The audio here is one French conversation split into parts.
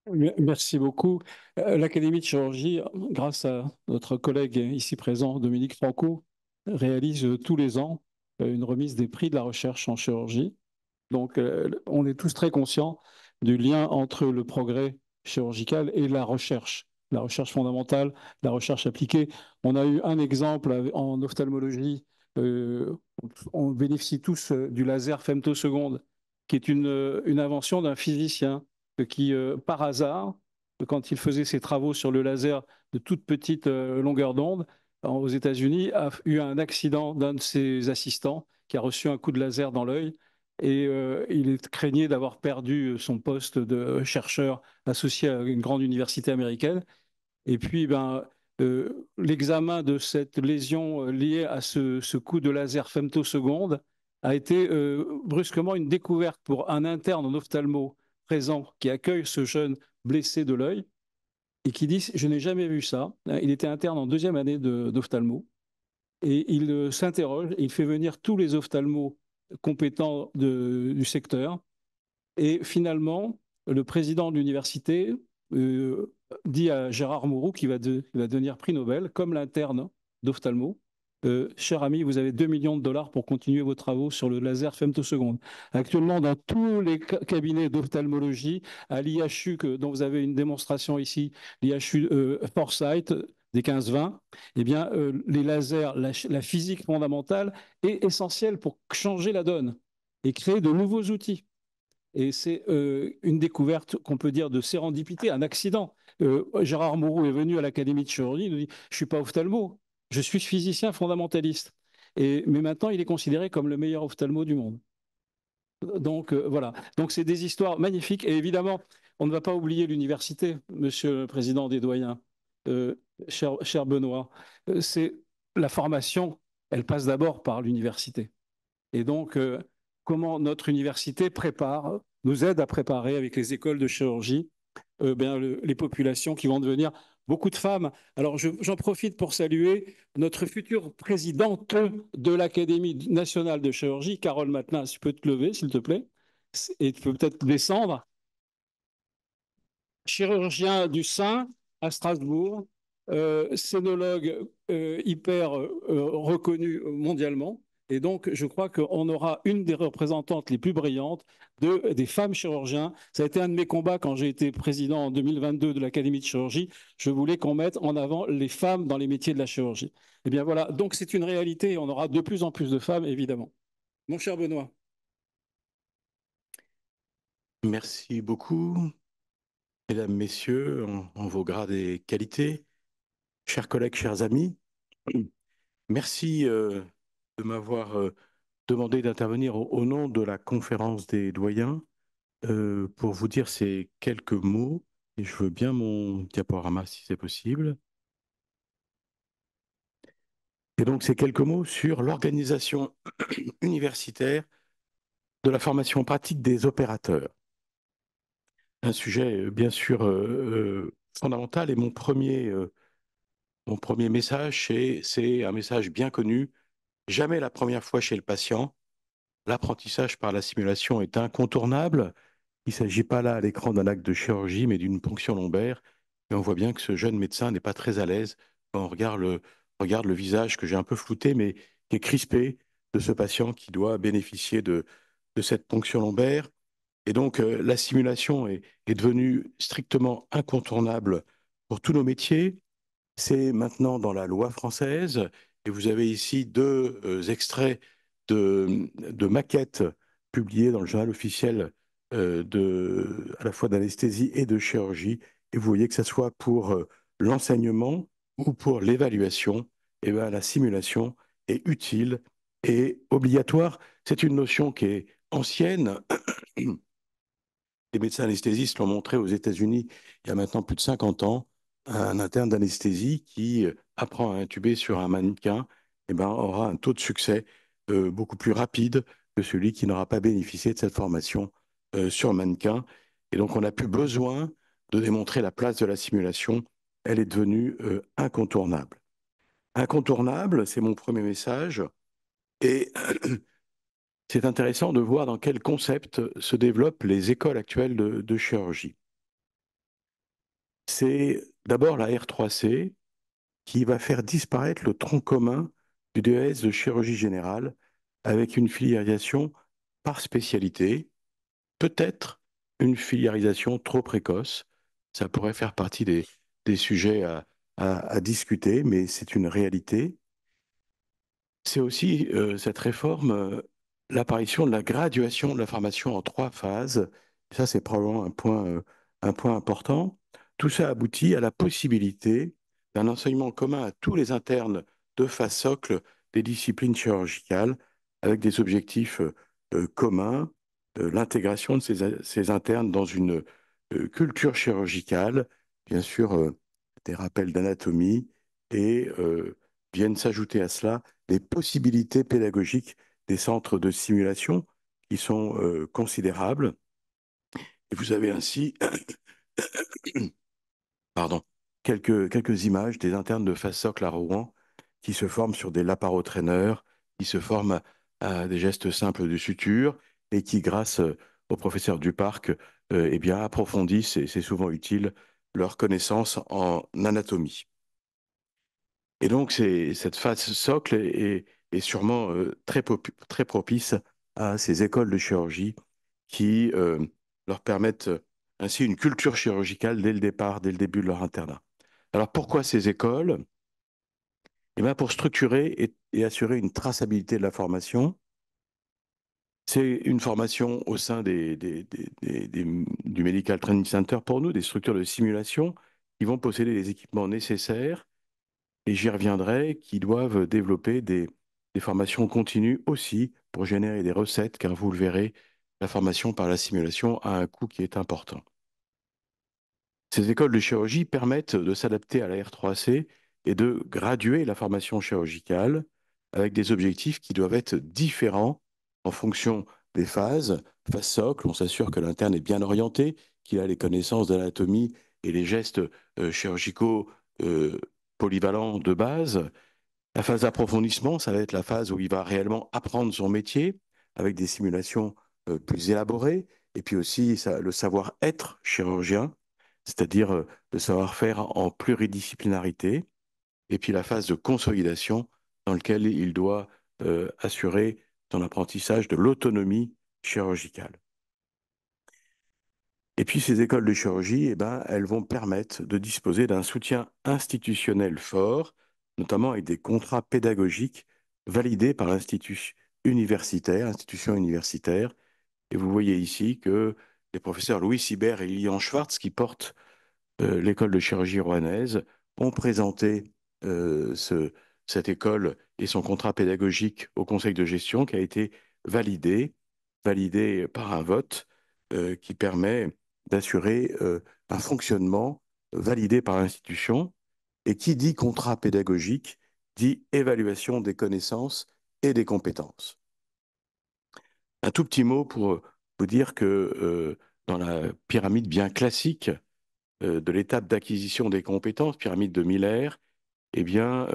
Merci beaucoup. L'Académie de chirurgie, grâce à notre collègue ici présent, Dominique Franco, réalise tous les ans une remise des prix de la recherche en chirurgie. Donc, on est tous très conscients du lien entre le progrès chirurgical et la recherche fondamentale, la recherche appliquée. On a eu un exemple en ophtalmologie. euh, on bénéficie tous du laser femtoseconde, qui est une invention d'un physicien qui, par hasard, quand il faisait ses travaux sur le laser de toute petite longueur d'onde aux États-Unis, a eu un accident d'un de ses assistants qui a reçu un coup de laser dans l'œil et il craignait d'avoir perdu son poste de chercheur associé à une grande université américaine. Et puis, ben, l'examen de cette lésion liée à ce coup de laser femtoseconde a été brusquement une découverte pour un interne en ophtalmo présent qui accueille ce jeune blessé de l'œil et qui dit, je n'ai jamais vu ça. Il était interne en deuxième année d'ophtalmo et il s'interroge, il fait venir tous les ophtalmos compétents du secteur et finalement, le président de l'université euh, dit à Gérard Mourou, qui va devenir prix Nobel, comme l'interne d'ophtalmo, cher ami, vous avez 2 millions de dollars pour continuer vos travaux sur le laser femtoseconde. Actuellement, dans tous les cabinets d'ophtalmologie, à l'IHU, dont vous avez une démonstration ici, l'IHU Foresight, des 15-20, eh bien, les lasers, la physique fondamentale est essentielle pour changer la donne et créer de nouveaux outils. Et c'est une découverte qu'on peut dire de sérendipité, un accident. Gérard Mourou est venu à l'Académie de chirurgie, il nous dit, je ne suis pas ophtalmo, je suis physicien fondamentaliste. Mais maintenant, il est considéré comme le meilleur ophtalmo du monde. Donc voilà, donc c'est des histoires magnifiques. Et évidemment, on ne va pas oublier l'université, monsieur le président des doyens, euh, cher Benoît. C'est la formation, elle passe d'abord par l'université. Et donc, comment notre université prépare, nous aide à préparer avec les écoles de chirurgie les populations qui vont devenir beaucoup de femmes. Alors, j'en profite pour saluer notre future présidente de l'Académie nationale de chirurgie, Carole Matelin. Si tu peux te lever, s'il te plaît, et tu peux peut-être descendre. Chirurgien du sein à Strasbourg, scénologue hyper reconnu mondialement. Et donc, je crois qu'on aura une des représentantes les plus brillantes des femmes chirurgiens. Ça a été un de mes combats quand j'ai été président en 2022 de l'Académie de chirurgie. Je voulais qu'on mette en avant les femmes dans les métiers de la chirurgie. Eh bien voilà, donc c'est une réalité et on aura de plus en plus de femmes, évidemment. Mon cher Benoît. Merci beaucoup, mesdames, messieurs, en vos grades et qualités, chers collègues, chers amis. Merci de m'avoir demandé d'intervenir au nom de la conférence des doyens pour vous dire ces quelques mots. Et je veux bien mon diaporama si c'est possible. Et donc ces quelques mots sur l'organisation universitaire de la formation pratique des opérateurs. Un sujet bien sûr fondamental et mon premier message, c'est un message bien connu. Jamais la première fois chez le patient. L'apprentissage par la simulation est incontournable. Il ne s'agit pas là à l'écran d'un acte de chirurgie, mais d'une ponction lombaire. Et on voit bien que ce jeune médecin n'est pas très à l'aise quand on regarde le visage que j'ai un peu flouté, mais qui est crispé de ce patient qui doit bénéficier de cette ponction lombaire. Et donc, la simulation est devenue strictement incontournable pour tous nos métiers. C'est maintenant dans la loi française, et vous avez ici deux extraits de maquettes publiées dans le journal officiel à la fois d'anesthésie et de chirurgie, et vous voyez que ce soit pour l'enseignement ou pour l'évaluation, et ben, la simulation est utile et obligatoire. C'est une notion qui est ancienne. Les médecins anesthésistes l'ont montré aux États-Unis il y a maintenant plus de 50 ans. Un interne d'anesthésie qui apprend à intuber sur un mannequin eh ben, aura un taux de succès beaucoup plus rapide que celui qui n'aura pas bénéficié de cette formation sur mannequin. Et donc, on n'a plus besoin de démontrer la place de la simulation. Elle est devenue incontournable. Incontournable, c'est mon premier message. Et c'est intéressant de voir dans quel concept se développent les écoles actuelles de chirurgie. c'est d'abord la R3C qui va faire disparaître le tronc commun du DES de chirurgie générale avec une filiarisation par spécialité, peut-être une filiarisation trop précoce. Ça pourrait faire partie des sujets à discuter, mais c'est une réalité. C'est aussi cette réforme, l'apparition de la graduation de la formation en 3 phases. Ça, c'est probablement un point important. Tout ça aboutit à la possibilité d'un enseignement commun à tous les internes de phase socle des disciplines chirurgicales, avec des objectifs communs, l'intégration de ces internes dans une culture chirurgicale, bien sûr, des rappels d'anatomie, et viennent s'ajouter à cela les possibilités pédagogiques des centres de simulation qui sont considérables. Et vous avez ainsi, pardon, quelques images des internes de phase socle à Rouen qui se forment sur des laparotraîneurs, qui se forment à des gestes simples de suture et qui, grâce au professeur Duparc, eh bien, approfondissent, et c'est souvent utile, leurs connaissances en anatomie. Et donc, cette phase socle est sûrement très propice à ces écoles de chirurgie qui leur permettent ainsi une culture chirurgicale dès le départ, dès le début de leur internat. Alors, pourquoi ces écoles? Eh bien, pour structurer et assurer une traçabilité de la formation. C'est une formation au sein du Medical Training Center pour nous, des structures de simulation qui vont posséder les équipements nécessaires, et j'y reviendrai, qui doivent développer des formations continues aussi pour générer des recettes, car vous le verrez, la formation par la simulation a un coût qui est important. Ces écoles de chirurgie permettent de s'adapter à la R3C et de graduer la formation chirurgicale avec des objectifs qui doivent être différents en fonction des phases. Phase socle, on s'assure que l'interne est bien orienté, qu'il a les connaissances d'anatomie et les gestes chirurgicaux euh, polyvalents de base. La phase d'approfondissement, ça va être la phase où il va réellement apprendre son métier avec des simulations plus élaborées, et puis aussi le savoir-être chirurgien, c'est-à-dire le savoir-faire en pluridisciplinarité, et puis la phase de consolidation dans laquelle il doit assurer son apprentissage de l'autonomie chirurgicale. Et puis ces écoles de chirurgie, eh ben, elles vont permettre de disposer d'un soutien institutionnel fort, notamment avec des contrats pédagogiques validés par institution universitaire. Et vous voyez ici que les professeurs Louis Sibert et Lilian Schwartz, qui portent l'école de chirurgie rouennaise, ont présenté cette école et son contrat pédagogique au conseil de gestion qui a été validé, validé par un vote qui permet d'assurer un fonctionnement validé par l'institution. Et qui dit contrat pédagogique dit évaluation des connaissances et des compétences. Un tout petit mot pour vous dire que dans la pyramide bien classique de l'étape d'acquisition des compétences, pyramide de Miller, eh bien,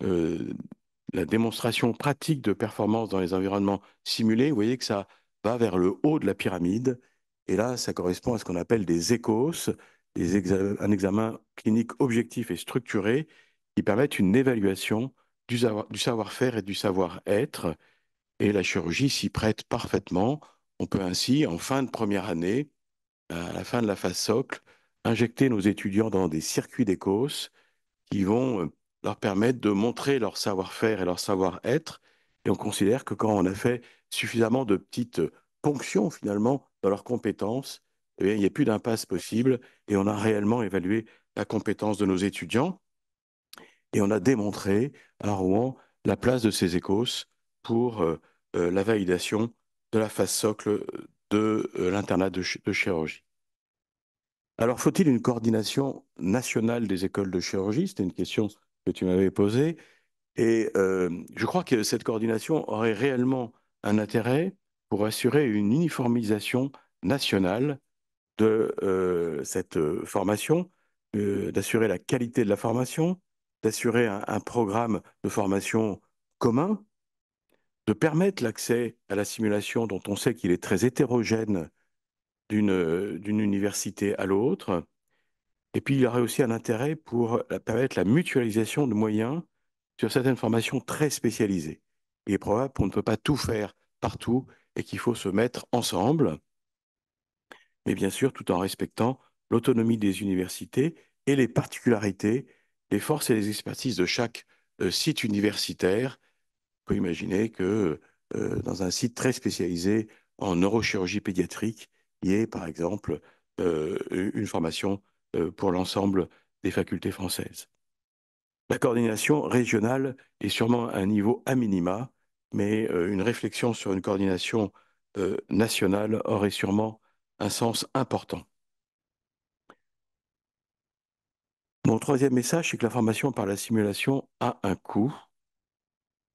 euh, la démonstration pratique de performance dans les environnements simulés, vous voyez que ça va vers le haut de la pyramide. Et là, ça correspond à ce qu'on appelle des ECOS, un examen clinique objectif et structuré qui permettent une évaluation du savoir-faire et du savoir-être. Et la chirurgie s'y prête parfaitement. On peut ainsi, en fin de première année, à la fin de la phase socle, injecter nos étudiants dans des circuits d'ECOS qui vont leur permettre de montrer leur savoir-faire et leur savoir-être. Et on considère que quand on a fait suffisamment de petites ponctions finalement dans leurs compétences, eh bien, il n'y a plus d'impasse possible et on a réellement évalué la compétence de nos étudiants. Et on a démontré à Rouen la place de ces écos pour la validation de la phase socle de l'internat de chirurgie. Alors, faut-il une coordination nationale des écoles de chirurgie? C'était une question que tu m'avais posée. Et je crois que cette coordination aurait réellement un intérêt pour assurer une uniformisation nationale de cette formation, d'assurer la qualité de la formation, d'assurer un programme de formation commun, de permettre l'accès à la simulation dont on sait qu'il est très hétérogène d'une université à l'autre, Et puis, il y aurait aussi un intérêt pour permettre la mutualisation de moyens sur certaines formations très spécialisées. Il est probable qu'on ne peut pas tout faire partout et qu'il faut se mettre ensemble, mais bien sûr tout en respectant l'autonomie des universités et les particularités, les forces et les expertises de chaque site universitaire. On peut imaginer que dans un site très spécialisé en neurochirurgie pédiatrique, il y ait par exemple une formation pour l'ensemble des facultés françaises. La coordination régionale est sûrement un niveau à minima, mais une réflexion sur une coordination nationale aurait sûrement un sens important. Mon troisième message, c'est que la formation par la simulation a un coût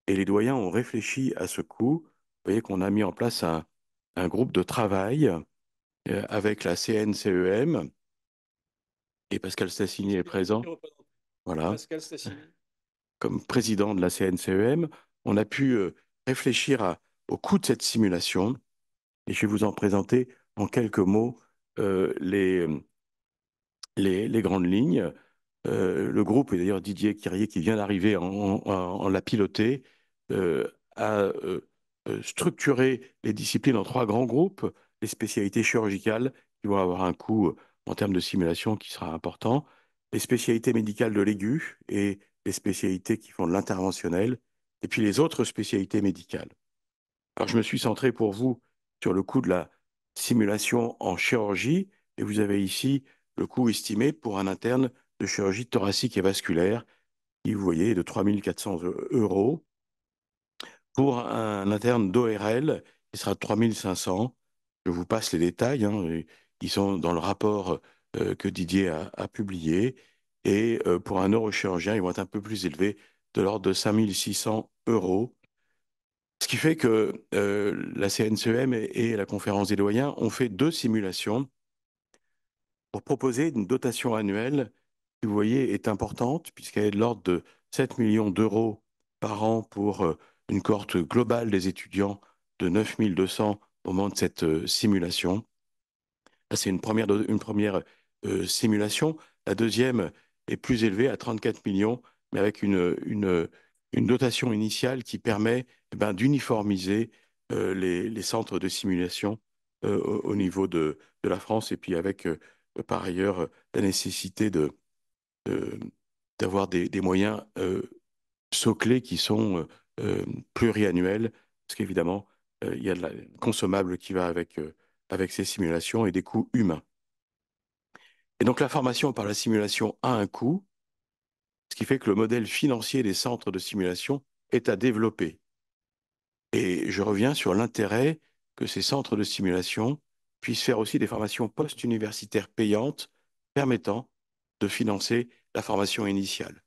et les doyens ont réfléchi à ce coût. Vous voyez qu'on a mis en place un groupe de travail avec la CNCEM et Pascal Stassini est présent. Voilà. Pascal Stassini. Comme président de la CNCEM, on a pu réfléchir au coût de cette simulation et je vais vous en présenter en quelques mots euh, les, les grandes lignes. Le groupe, et d'ailleurs Didier Quirier qui vient d'arriver en l'a piloté, a structuré les disciplines en trois grands groupes, les spécialités chirurgicales qui vont avoir un coût en termes de simulation qui sera important, les spécialités médicales de l'aigu et les spécialités qui font de l'interventionnel, et puis les autres spécialités médicales. Alors je me suis centré pour vous sur le coût de la simulation en chirurgie, et vous avez ici le coût estimé pour un interne de chirurgie thoracique et vasculaire, qui, vous voyez, est de 3 400 euros. Pour un interne d'ORL, il sera de 3 500. Je vous passe les détails, hein, ils sont dans le rapport que Didier a publié. Et pour un neurochirurgien, ils vont être un peu plus élevés, de l'ordre de 5 600 euros. Ce qui fait que la CNCEM et la conférence des doyens ont fait deux simulations pour proposer une dotation annuelle qui, vous voyez, est importante, puisqu'elle est de l'ordre de 7 millions d'euros par an pour une cohorte globale des étudiants de 9 200 au moment de cette simulation. C'est une première simulation. La deuxième est plus élevée, à 34 millions, mais avec une dotation initiale qui permet d'uniformiser les centres de simulation au niveau de la France, et puis avec par ailleurs la nécessité de- d'avoir des moyens soclés qui sont pluriannuels, parce qu'évidemment, il y a de la consommable qui va avec ces simulations et des coûts humains. Et donc la formation par la simulation a un coût, ce qui fait que le modèle financier des centres de simulation est à développer. Et je reviens sur l'intérêt que ces centres de simulation puissent faire aussi des formations post-universitaires payantes permettant de financer la formation initiale.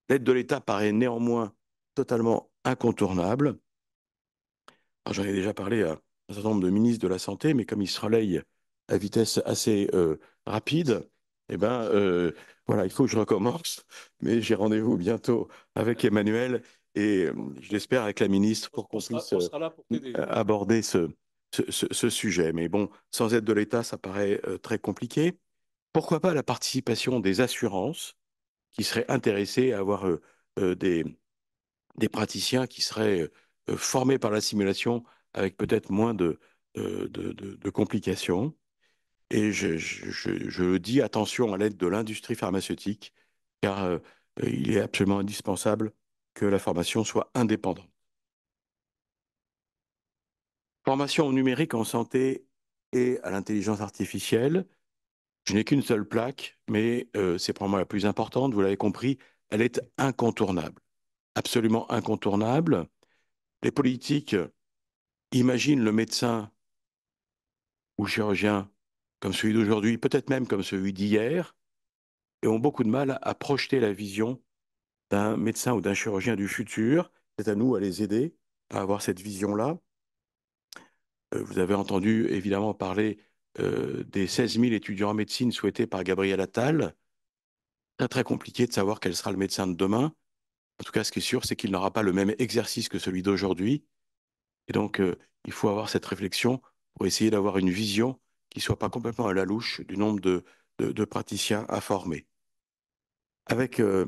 L'aide de l'État paraît néanmoins totalement incontournable. J'en ai déjà parlé à un certain nombre de ministres de la Santé, mais comme ils se relayent à vitesse assez rapide, eh ben, voilà, il faut que je recommence. Mais j'ai rendez-vous bientôt avec Emmanuel et je l'espère avec la ministre pour qu'on puisse Là pour t'aider. aborder ce sujet. Mais bon, sans aide de l'État, ça paraît très compliqué. Pourquoi pas la participation des assurances qui seraient intéressées à avoir des praticiens qui seraient formés par la simulation avec peut-être moins de complications. Et je dis attention à l'aide de l'industrie pharmaceutique, car il est absolument indispensable que la formation soit indépendante. Formation au numérique en santé et à l'intelligence artificielle. Je n'ai qu'une seule plaque, mais c'est probablement la plus importante. Vous l'avez compris, elle est incontournable, absolument incontournable. Les politiques imaginent le médecin ou chirurgien comme celui d'aujourd'hui, peut-être même comme celui d'hier, et ont beaucoup de mal à projeter la vision d'un médecin ou d'un chirurgien du futur. C'est à nous à les aider à avoir cette vision-là. Vous avez entendu évidemment parler des 16 000 étudiants en médecine souhaités par Gabriel Attal. Très très compliqué de savoir quel sera le médecin de demain. En tout cas, ce qui est sûr, c'est qu'il n'aura pas le même exercice que celui d'aujourd'hui. Et donc, il faut avoir cette réflexion pour essayer d'avoir une vision qui ne soit pas complètement à la louche du nombre de praticiens à former. Avec euh,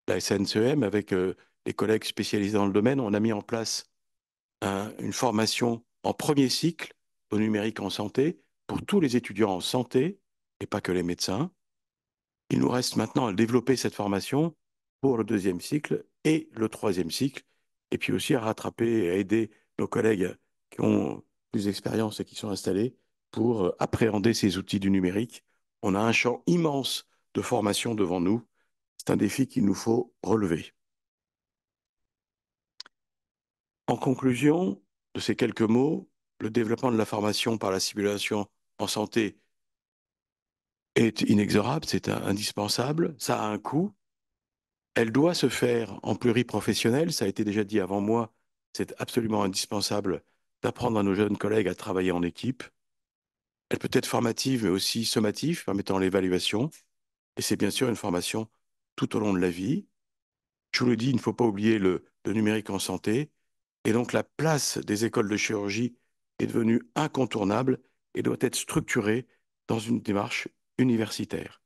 la SNCEM, avec les collègues spécialisés dans le domaine, on a mis en place une formation en premier cycle au numérique en santé pour tous les étudiants en santé et pas que les médecins. Il nous reste maintenant à développer cette formation pour le deuxième cycle et le troisième cycle, et puis aussi à rattraper et à aider nos collègues qui ont plus d'expérience et qui sont installés pour appréhender ces outils du numérique. On a un champ immense de formation devant nous. C'est un défi qu'il nous faut relever. En conclusion de ces quelques mots, le développement de la formation par la simulation en santé est inexorable, c'est indispensable, ça a un coût. Elle doit se faire en pluriprofessionnel, ça a été déjà dit avant moi, c'est absolument indispensable d'apprendre à nos jeunes collègues à travailler en équipe. Elle peut être formative mais aussi sommative, permettant l'évaluation. Et c'est bien sûr une formation tout au long de la vie. Je vous le dis, il ne faut pas oublier le numérique en santé. Et donc la place des écoles de chirurgie est devenue incontournable et doit être structurée dans une démarche universitaire.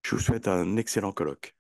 Je vous souhaite un excellent colloque.